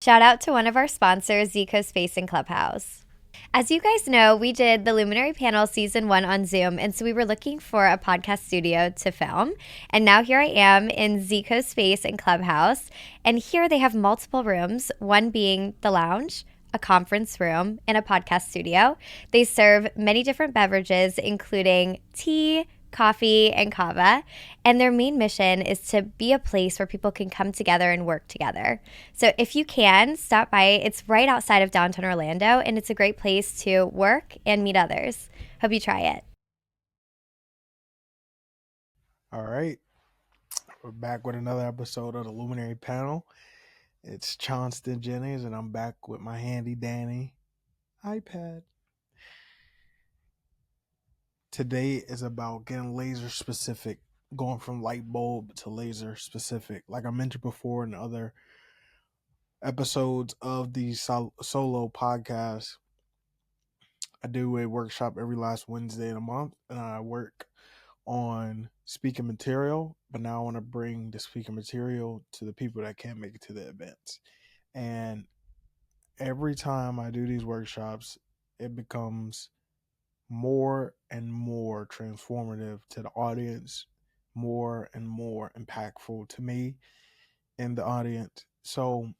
Shout out to one of our sponsors, Zico Space and Clubhouse. As you guys know, we did the Luminary Panel Season 1 on Zoom, and so we were looking for a podcast studio to film. And now here I am in Zico Space and Clubhouse, and here they have multiple rooms, one being the lounge, a conference room, and a podcast studio. They serve many different beverages, including tea, coffee, and kava. And their main mission is to be a place where people can come together and work together. So if you can, stop by. It's right outside of downtown Orlando, and it's a great place to work and meet others. Hope you try it. All right. We're back with another episode of the Luminary Panel. It's Chonsten Jennings, and I'm back with my handy dandy iPad. Today is about getting laser specific, going from light bulb to laser specific. Like I mentioned before in other episodes of the solo podcast, I do a workshop every last Wednesday in a month, and I work on speaking material, but now I want to bring the speaking material to the people that can't make it to the events. And every time I do these workshops, it becomes more and more transformative to the audience, more and more impactful to me and the audience. So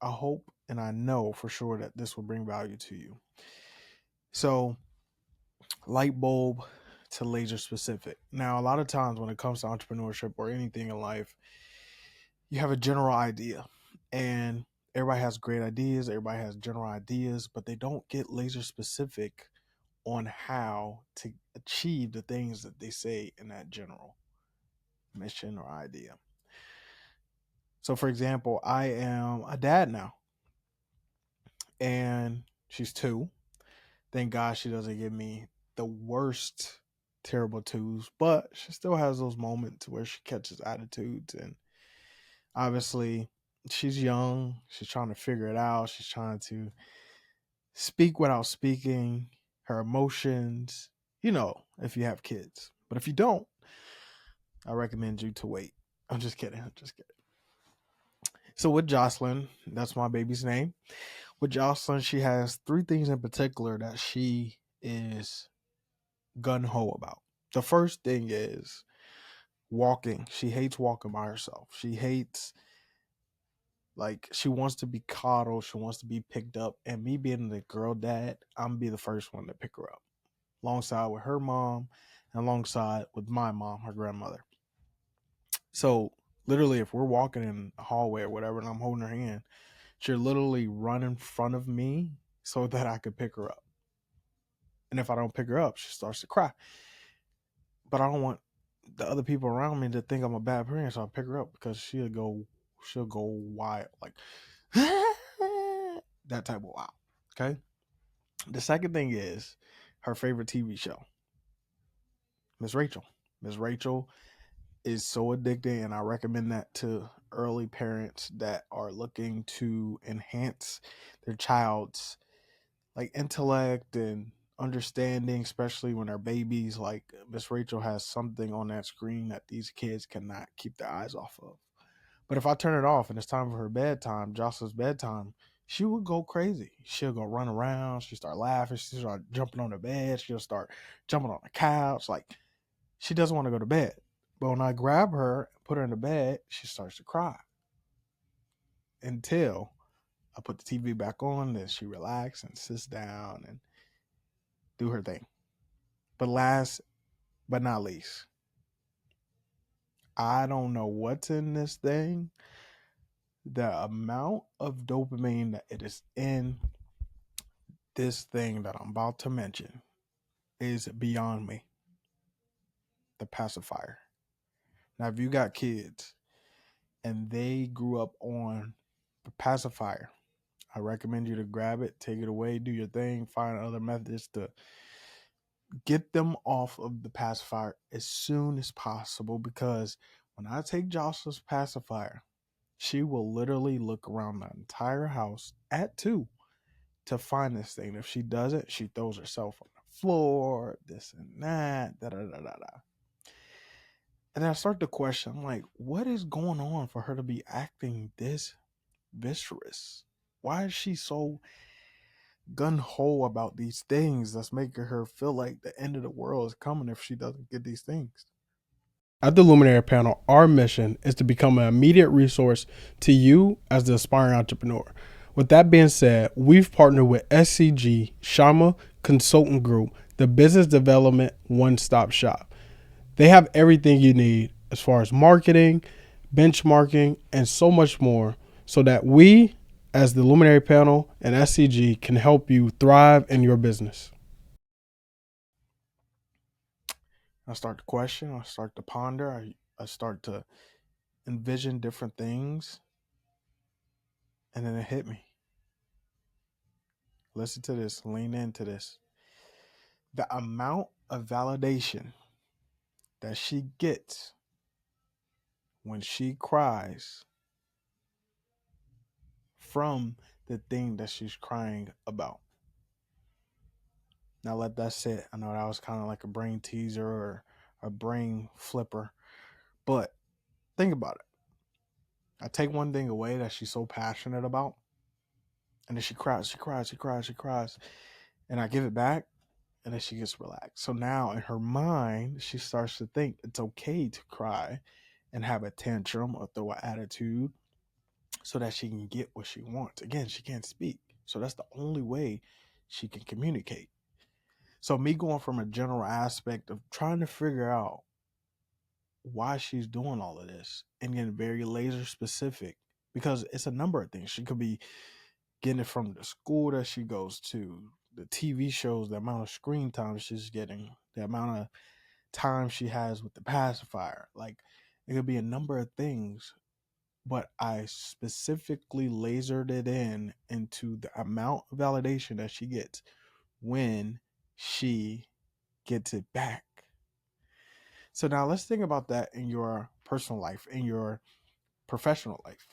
I hope and I know for sure that this will bring value to you. So, light bulb to laser specific. Now, a lot of times when it comes to entrepreneurship or anything in life, you have a general idea, and everybody has great ideas, everybody has general ideas, but they don't get laser specific on how to achieve the things that they say in that general mission or idea. So, for example, I am a dad now, and she's 2. Thank God she doesn't give me the worst terrible twos, but she still has those moments where she catches attitudes. And obviously, she's young. She's trying to figure it out. She's trying to speak without speaking, her emotions, if you have kids. But if you don't, I recommend you to wait. I'm just kidding. I'm just kidding. So with Jocelyn, that's my baby's name. With Jocelyn, she has 3 things in particular that she is gun ho about. The first thing is walking. She hates walking by herself. She hates, like, she wants to be coddled. She wants to be picked up. And me being the girl dad, I'm gonna be the first one to pick her up, alongside with her mom and alongside with my mom, her grandmother. So literally, if we're walking in a hallway or whatever and I'm holding her hand, she'll literally run in front of me so that I could pick her up. And if I don't pick her up, she starts to cry. But I don't want the other people around me to think I'm a bad parent, so I pick her up because she'll go wild, like that type of wow. Okay. The second thing is her favorite TV show, Miss Rachel. Miss Rachel is so addicting, and I recommend that to early parents that are looking to enhance their child's like intellect and understanding, especially when they're babies. Like, Miss Rachel has something on that screen that these kids cannot keep their eyes off of. But if I turn it off and it's time for her bedtime, Jocelyn's bedtime, she would go crazy. She'll go run around. She'll start laughing. She'll start jumping on the bed. She'll start jumping on the couch. Like, she doesn't want to go to bed. But when I grab her and put her in the bed, she starts to cry until I put the TV back on. Then she relaxes and sits down and do her thing. But last but not least, I don't know what's in this thing. The amount of dopamine that it is in this thing that I'm about to mention is beyond me. The pacifier. Now, if you got kids and they grew up on the pacifier, I recommend you to grab it, take it away, do your thing, find other methods to get them off of the pacifier as soon as possible. Because when I take Jocelyn's pacifier, she will literally look around the entire house at 2 to find this thing. If she doesn't, she throws herself on the floor, this and that, da da da da da. And I start to question, I'm like, what is going on for her to be acting this viscerous? Why is she so gun-ho about these things that's making her feel like the end of the world is coming if she doesn't get these things? At the Luminary Panel, our mission is to become an immediate resource to you as the aspiring entrepreneur. With that being said, we've partnered with SCG, Shamaa Consultant Group, the business development one-stop shop. They have everything you need as far as marketing, benchmarking, and so much more so that we, as the Luminary Panel and SCG, can help you thrive in your business. I start to question, I start to ponder, I start to envision different things, and then it hit me. Listen to this, lean into this. The amount of validation that she gets when she cries from the thing that she's crying about. Now let that sit. I know that was kind of like a brain teaser or a brain flipper, but think about it. I take one thing away that she's so passionate about, and then she cries, and I give it back, and then she gets relaxed. So now in her mind, she starts to think it's okay to cry and have a tantrum or throw an attitude so that she can get what she wants. Again, she can't speak. So that's the only way she can communicate. So me going from a general aspect of trying to figure out why she's doing all of this and getting very laser specific, because it's a number of things. She could be getting it from the school that she goes to, the TV shows, the amount of screen time she's getting, the amount of time she has with the pacifier. Like, it could be a number of things, but I specifically lasered it into the amount of validation that she gets when she gets it back. So now let's think about that in your personal life, in your professional life.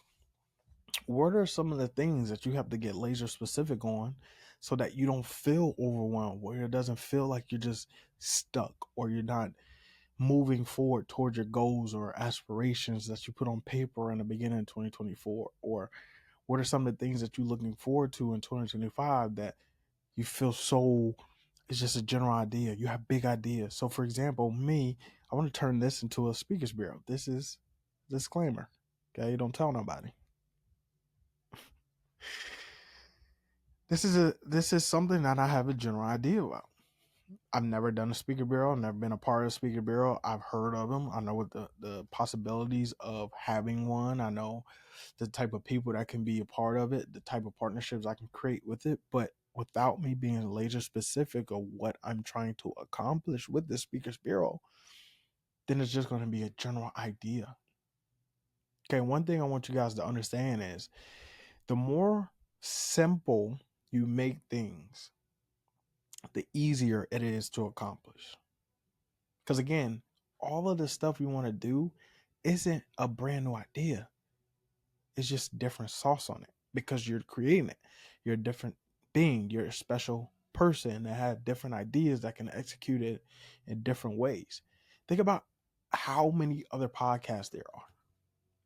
What are some of the things that you have to get laser specific on so that you don't feel overwhelmed, where it doesn't feel like you're just stuck or you're not moving forward towards your goals or aspirations that you put on paper in the beginning of 2024? Or what are some of the things that you're looking forward to in 2025 that you feel so, it's just a general idea, you have big ideas? So for example, me, I want to turn this into a speakers bureau. This is disclaimer, okay? Don't tell nobody. This is something that I have a general idea about. I've never done a speaker bureau, never been a part of a speaker bureau. I've heard of them. I know what the possibilities of having one. I know the type of people that can be a part of it, the type of partnerships I can create with it. But without me being laser specific of what I'm trying to accomplish with the speakers bureau, then it's just going to be a general idea. Okay, one thing I want you guys to understand is the more simple you make things, the easier it is to accomplish. Because again, all of the stuff you want to do isn't a brand new idea. It's just different sauce on it because you're creating it. You're a different being. You're a special person that have different ideas that can execute it in different ways. Think about how many other podcasts there are.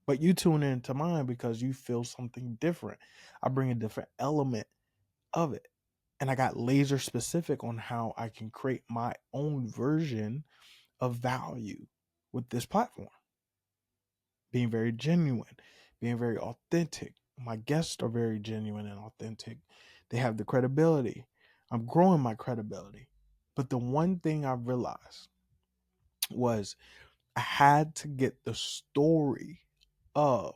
But you tune into mine because you feel something different. I bring a different element of it. And I got laser specific on how I can create my own version of value with this platform. Being very genuine, being very authentic. My guests are very genuine and authentic. They have the credibility. I'm growing my credibility. But the one thing I realized was I had to get the story of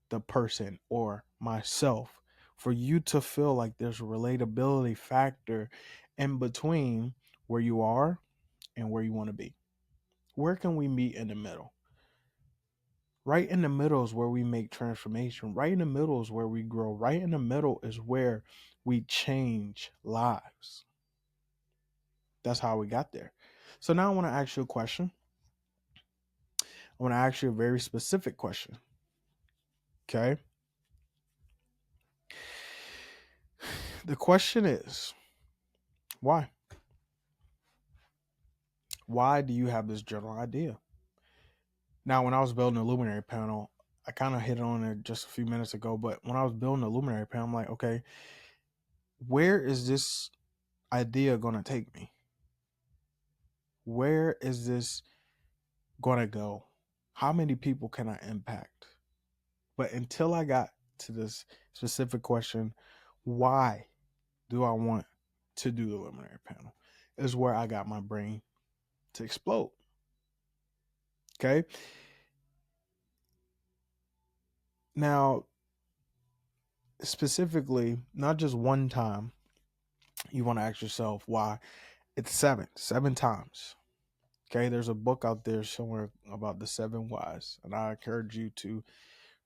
the person or myself for you to feel like there's a relatability factor in between where you are and where you want to be. Where can we meet in the middle? Right in the middle is where we make transformation. Right in the middle is where we grow. Right in the middle is where we change lives. That's how we got there. So now I want to ask you a question. I want to ask you a very specific question. Okay. The question is, why? Why do you have this general idea? Now, when I was building a Luminary panel, I kind of hit on it just a few minutes ago, but when I was building the Luminary Panel, I'm like, okay, where is this idea going to take me? Where is this going to go? How many people can I impact? But until I got to this specific question, why do I want to do the Luminary Panel, is where I got my brain to explode. Okay. Now, specifically, not just one time, you want to ask yourself why. It's seven times. Okay. There's a book out there somewhere about the 7 whys, and I encourage you to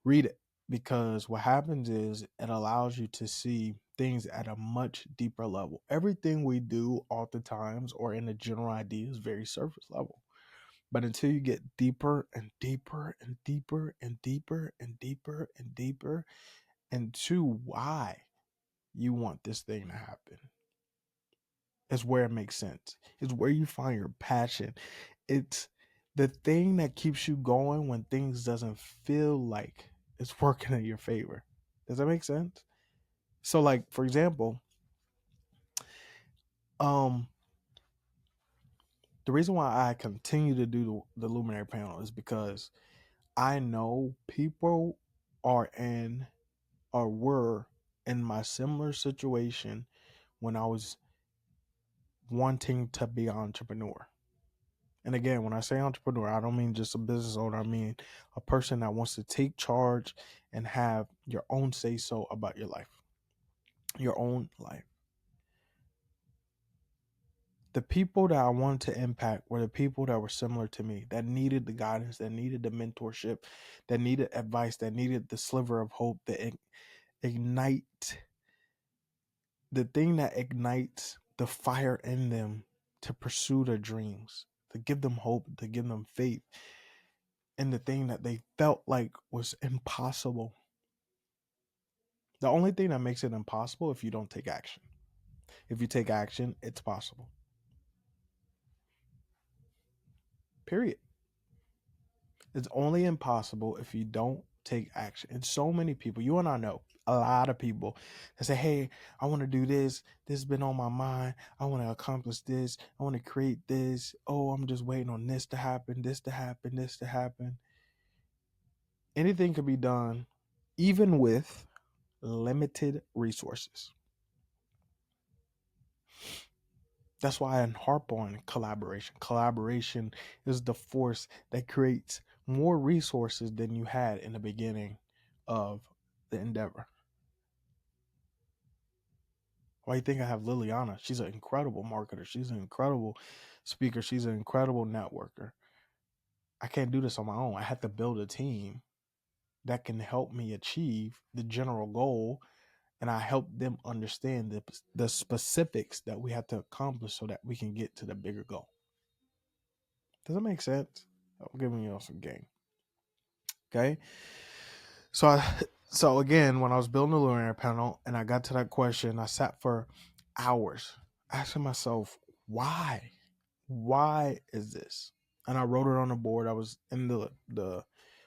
read it, because what happens is it allows you to see things at a much deeper level. Everything we do oftentimes, or in a general idea, is very surface level. But until you get deeper and deeper and deeper and deeper and deeper and deeper into why you want this thing to happen, is where it makes sense. It's where you find your passion. It's the thing that keeps you going when things doesn't feel like it's working in your favor. Does that make sense? So, like, for example, um the reason why I continue to do the Luminary Panel is because I know people are in, or were in, my similar situation when I was wanting to be an entrepreneur. And again, when I say entrepreneur, I don't mean just a business owner. I mean a person that wants to take charge and have your own say so about your life, your own life. The people that I wanted to impact were the people that were similar to me, that needed the guidance, that needed the mentorship, that needed advice, that needed the sliver of hope, that ignite, the thing that ignites the fire in them to pursue their dreams, to give them hope, to give them faith in the thing that they felt like was impossible. The only thing that makes it impossible if you don't take action. If you take action, it's possible. Period. It's only impossible if you don't take action. And so many people, you and I know, a lot of people that say, hey, I want to do this. This has been on my mind. I want to accomplish this. I want to create this. Oh, I'm just waiting on this to happen, this to happen, this to happen. Anything can be done, even with limited resources. That's why I harp on collaboration. Collaboration is the force that creates more resources than you had in the beginning of the endeavor. Why do you think I have Liliana? She's an incredible marketer. She's an incredible speaker. She's an incredible networker. I can't do this on my own. I have to build a team that can help me achieve the general goal, and I help them understand the specifics that we have to accomplish so that we can get to the bigger goal. Does that make sense? I'm giving you all some game. Okay. So again, when I was building the Luminary Panel and I got to that question, I sat for hours asking myself, why? Why is this? And I wrote it on the board. I was in the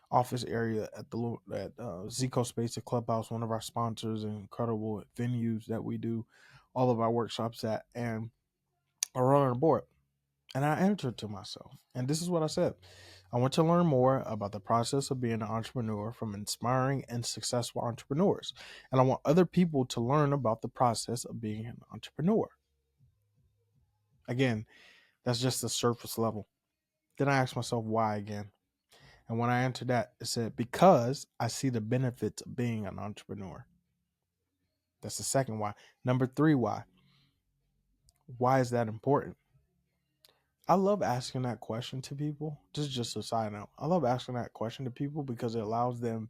office area at Zico Space at Clubhouse, one of our sponsors and incredible venues that we do all of our workshops at. And I wrote on the board and I answered to myself. And this is what I said. I want to learn more about the process of being an entrepreneur from inspiring and successful entrepreneurs. And I want other people to learn about the process of being an entrepreneur. Again, that's just the surface level. Then I asked myself why again. And when I answered that, it said, because I see the benefits of being an entrepreneur. That's the second why. Number 3, why? Why is that important? I love asking that question to people. Just a side note. I love asking that question to people because it allows them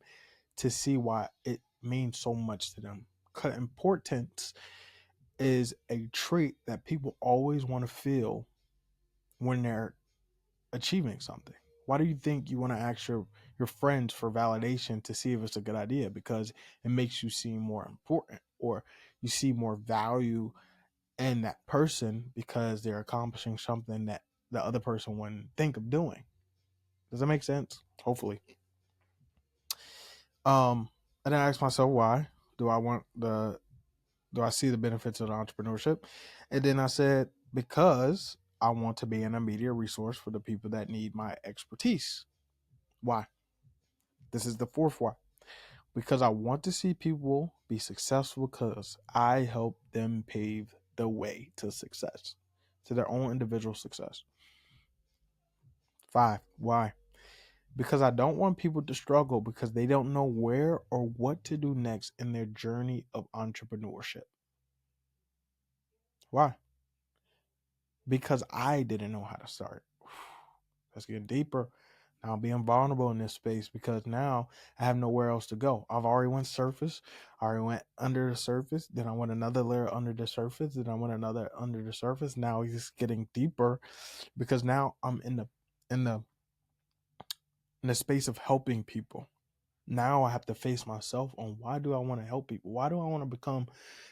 to see why it means so much to them. Importance is a trait that people always want to feel when they're achieving something. Why do you think you want to ask your friends for validation to see if it's a good idea? Because it makes you seem more important, or you see more value in that person because they're accomplishing something that the other person wouldn't think of doing. Does that make sense? Hopefully. And then I asked myself why do I want the do I see the benefits of the entrepreneurship? And then I said, because I want to be an immediate resource for the people that need my expertise. Why? This is the fourth why. Because I want to see people be successful because I help them pave the way to success, to their own individual success. 5, why? Because I don't want people to struggle because they don't know where or what to do next in their journey of entrepreneurship. Why? Because I didn't know how to start. Let's get deeper. Now I'm being vulnerable in this space because now I have nowhere else to go. I've already went surface. I already went under the surface. Then I went another layer under the surface. Then I went another under the surface. Now he's getting deeper because now I'm in the in the space of helping people. Now I have to face myself on why do I want to help people? Why do I want to become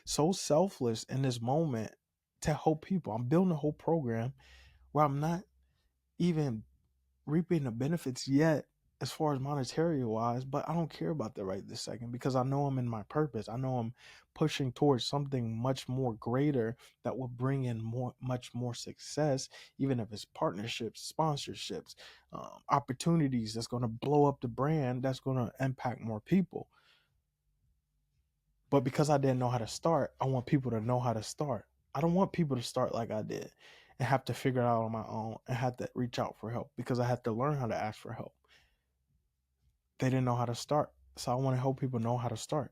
so selfless in this moment to help people? I'm building a whole program where I'm not even reaping the benefits yet as far as monetary wise, but I don't care about that right this second because I know I'm in my purpose. I know I'm pushing towards something much more greater that will bring in much more success, even if it's partnerships, sponsorships, opportunities that's going to blow up the brand, that's going to impact more people. But because I didn't know how to start, I want people to know how to start. I don't want people to start like I did and have to figure it out on my own and have to reach out for help because I had to learn how to ask for help. They didn't know how to start. So I want to help people know how to start.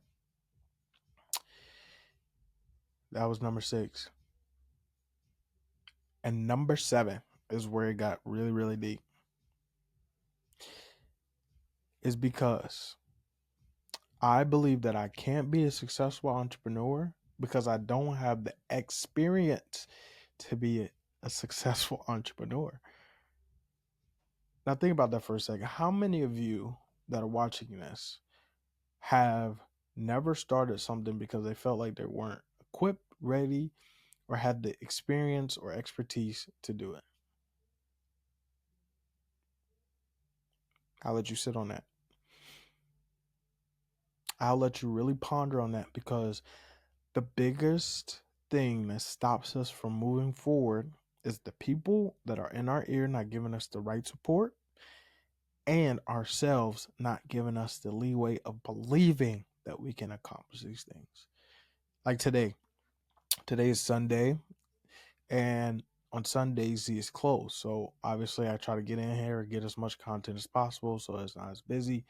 That was number 6. And number 7 is where it got really, really deep. Is because I believe that I can't be a successful entrepreneur because I don't have the experience to be a successful entrepreneur. Now think about that for a second. How many of you that are watching this have never started something because they felt like they weren't equipped, ready, or had the experience or expertise to do it? I'll let you sit on that. I'll let you really ponder on that because the biggest thing that stops us from moving forward is the people that are in our ear not giving us the right support and ourselves not giving us the leeway of believing that we can accomplish these things. Like today is Sunday, and on Sundays he is closed. So obviously I try to get in here and get as much content as possible so it's not as busy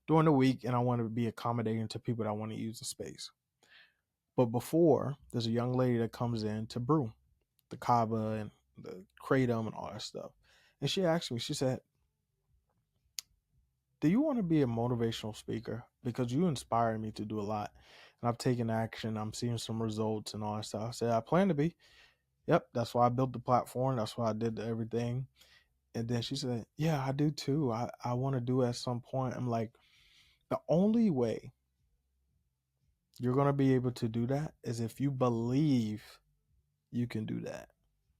during the week, and I want to be accommodating to people that want to use the space. But before, there's a young lady that comes in to brew the kava and the kratom and all that stuff. And she asked me, she said, do you want to be a motivational speaker? Because you inspired me to do a lot. And I've taken action. I'm seeing some results and all that stuff. I said, I plan to be. Yep, that's why I built the platform. That's why I did everything. And then she said, yeah, I do too. I want to do it at some point. I'm like, the only way you're going to be able to do that is if you believe you can do that.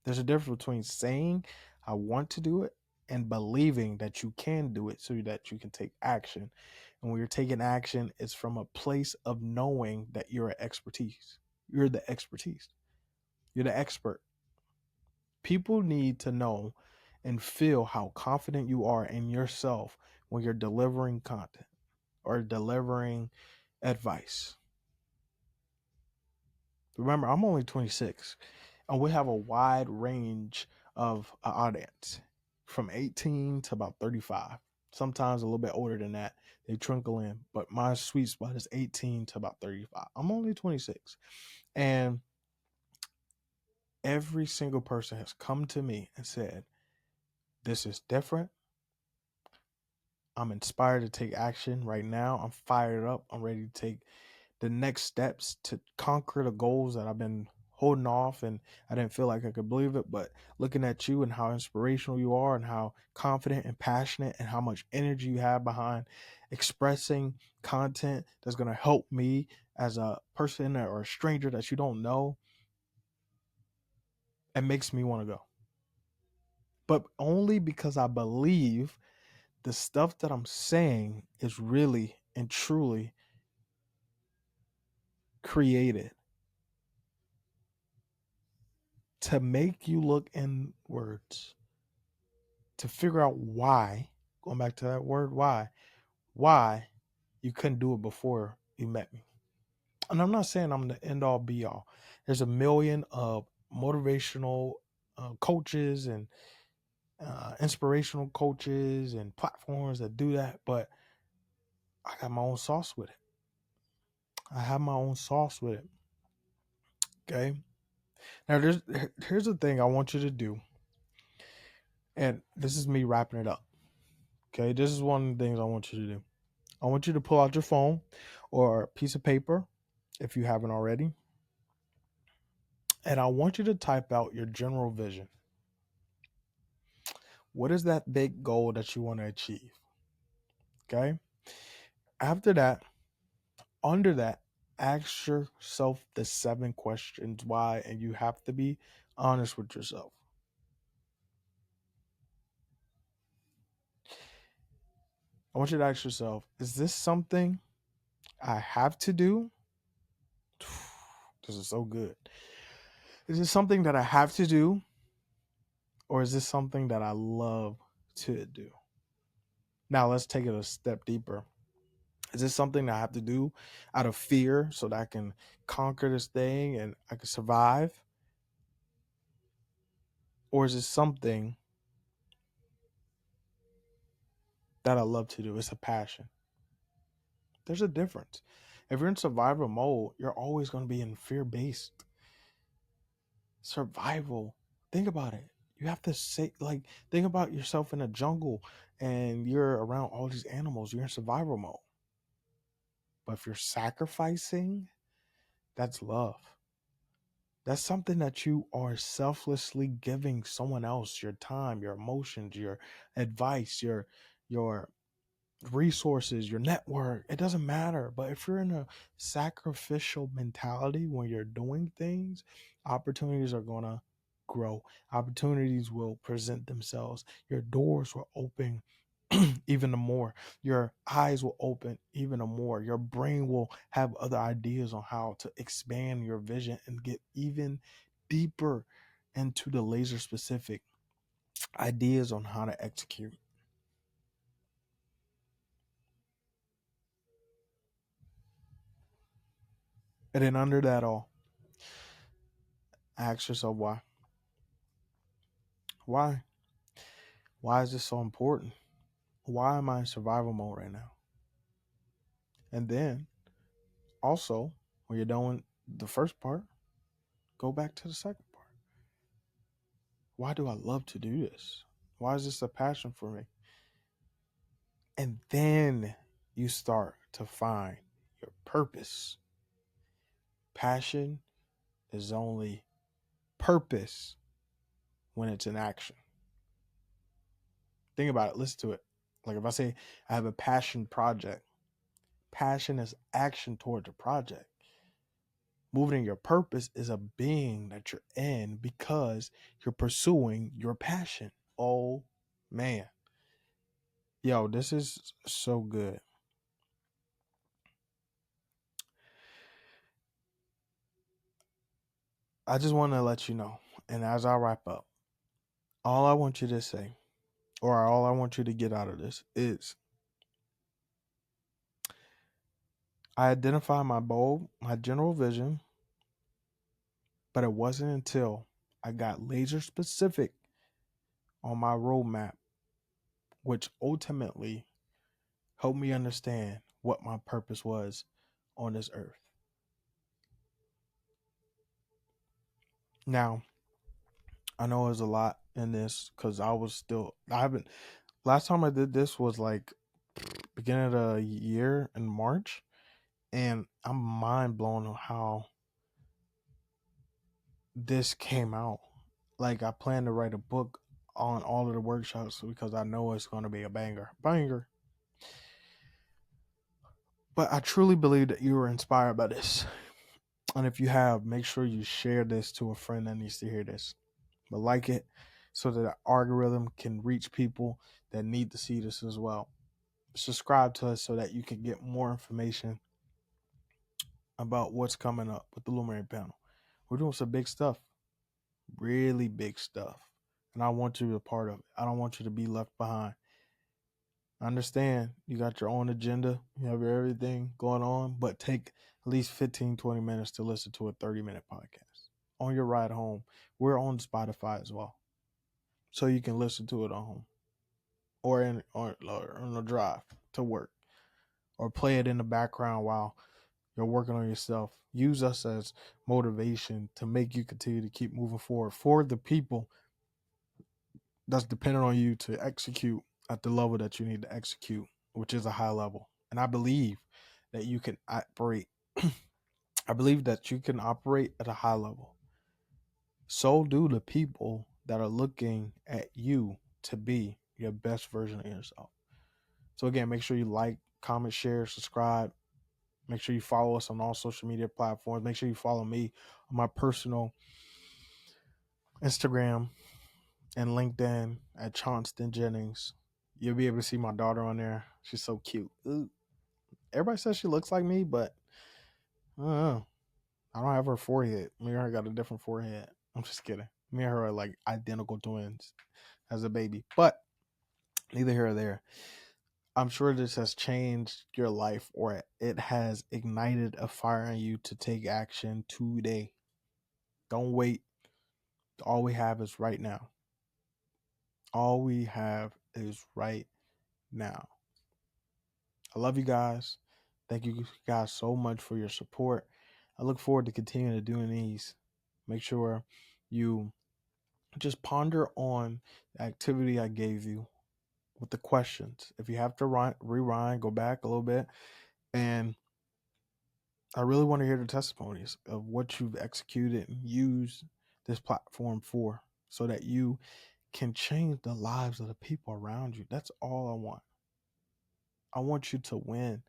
There's a difference between saying, I want to do it, and believing that you can do it so that you can take action. And when you're taking action, it's from a place of knowing that you're an expertise. You're the expertise. You're the expert. People need to know and feel how confident you are in yourself when you're delivering content or delivering advice. Remember, I'm only 26 and we have a wide range of audience from 18 to about 35. Sometimes a little bit older than that. They trickle in, but my sweet spot is 18 to about 35. I'm only 26. And every single person has come to me and said, this is different. I'm inspired to take action right now. I'm fired up. I'm ready to take the next steps to conquer the goals that I've been holding off and I didn't feel like I could believe it. But looking at you and how inspirational you are and how confident and passionate and how much energy you have behind expressing content that's going to help me as a person or a stranger that you don't know, it makes me want to go. But only because I believe the stuff that I'm saying is really and truly created to make you look inwards, to figure out why, going back to that word, why you couldn't do it before you met me. And I'm not saying I'm the end all be all. There's a million of motivational coaches and inspirational coaches and platforms that do that, but I got my own sauce with it. I have my own sauce with it. Okay. Now here's the thing I want you to do, and this is me wrapping it up. Okay, this is one of the things I want you to do. I want you to pull out your phone or a piece of paper if you haven't already, and I want you to type out your general vision. What is that big goal that you want to achieve? Okay. After that, under that, ask yourself the 7 questions why, and you have to be honest with yourself. I want you to ask yourself, is this something I have to do? This is so good. Is this something that I have to do? Or is this something that I love to do? Now let's take it a step deeper. Is this something that I have to do out of fear so that I can conquer this thing and I can survive? Or is it something that I love to do? It's a passion. There's a difference. If you're in survival mode, you're always going to be in fear-based survival. Think about it. You have to say, like, think about yourself in a jungle and you're around all these animals. You're in survival mode. But if you're sacrificing, that's love. That's something that you are selflessly giving someone else your time, your emotions, your advice, your resources, your network. It doesn't matter. But if you're in a sacrificial mentality when you're doing things, opportunities are going to grow. Opportunities will present themselves. Your doors will open even more. Your eyes will open even more. Your brain will have other ideas on how to expand your vision and get even deeper into the laser specific ideas on how to execute. And then under that all, ask yourself why. Why? Why is this so important? Why am I in survival mode right now? And then also, when you're done the first part, go back to the second part. Why do I love to do this? Why is this a passion for me? And then you start to find your purpose. Passion is only purpose when it's in action. Think about it. Listen to it. Like if I say I have a passion project, passion is action towards a project. Moving in your purpose is a being that you're in because you're pursuing your passion. Oh, man. Yo, this is so good. I just want to let you know, and as I wrap up, all I want you to say, or all I want you to get out of this is I identify my general vision, but it wasn't until I got laser specific on my roadmap, which ultimately helped me understand what my purpose was on this earth. Now, I know there's a lot in this because I haven't, last time I did this was like beginning of the year in March, and I'm mind blown on how this came out. Like I plan to write a book on all of the workshops because I know it's going to be a banger. But I truly believe that you were inspired by this. And if you have, make sure you share this to a friend that needs to hear this. But like it so that the algorithm can reach people that need to see this as well. subscribe to us so that you can get more information about what's coming up with the Luminary Panel. We're doing some big stuff, really big stuff. And I want you to be a part of it. I don't want you to be left behind. I understand you got your own agenda, you have everything going on, but take at least 15, 20 minutes to listen to a 30-minute podcast on your ride home. We're on Spotify as well, so you can listen to it on home or on the drive to work, or play it in the background while you're working on yourself. Use us as motivation to make you continue to keep moving forward for the people that's dependent on you to execute at the level that you need to execute, which is a high level. And I believe that you can operate. I believe that you can operate at a high level. So do the people that are looking at you to be your best version of yourself. So again, make sure you like, comment, share, subscribe. Make sure you follow us on all social media platforms. Make sure you follow me on my personal Instagram and LinkedIn at Chonsten Jennings. You'll be able to see my daughter on there. She's so cute. Ooh. Everybody says she looks like me, but I don't know. I don't have her forehead. Me and her got a different forehead. I'm just kidding. Me and her are like identical twins as a baby. But neither here or there. I'm sure this has changed your life, or it has ignited a fire in you to take action today. Don't wait. All we have is right now. All we have is right now. I love you guys. Thank you guys so much for your support. I look forward to continuing to doing these. Make sure you just ponder on the activity I gave you with the questions. If you have to rewind, go back a little bit. And I really want to hear the testimonies of what you've executed and used this platform for, so that you can change the lives of the people around you. That's all I want. I want you to win.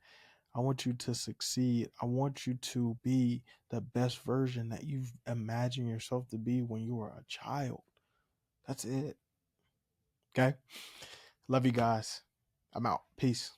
I want you to succeed. I want you to be the best version that you've imagined yourself to be when you were a child. That's it. Okay? Love you guys. I'm out. Peace.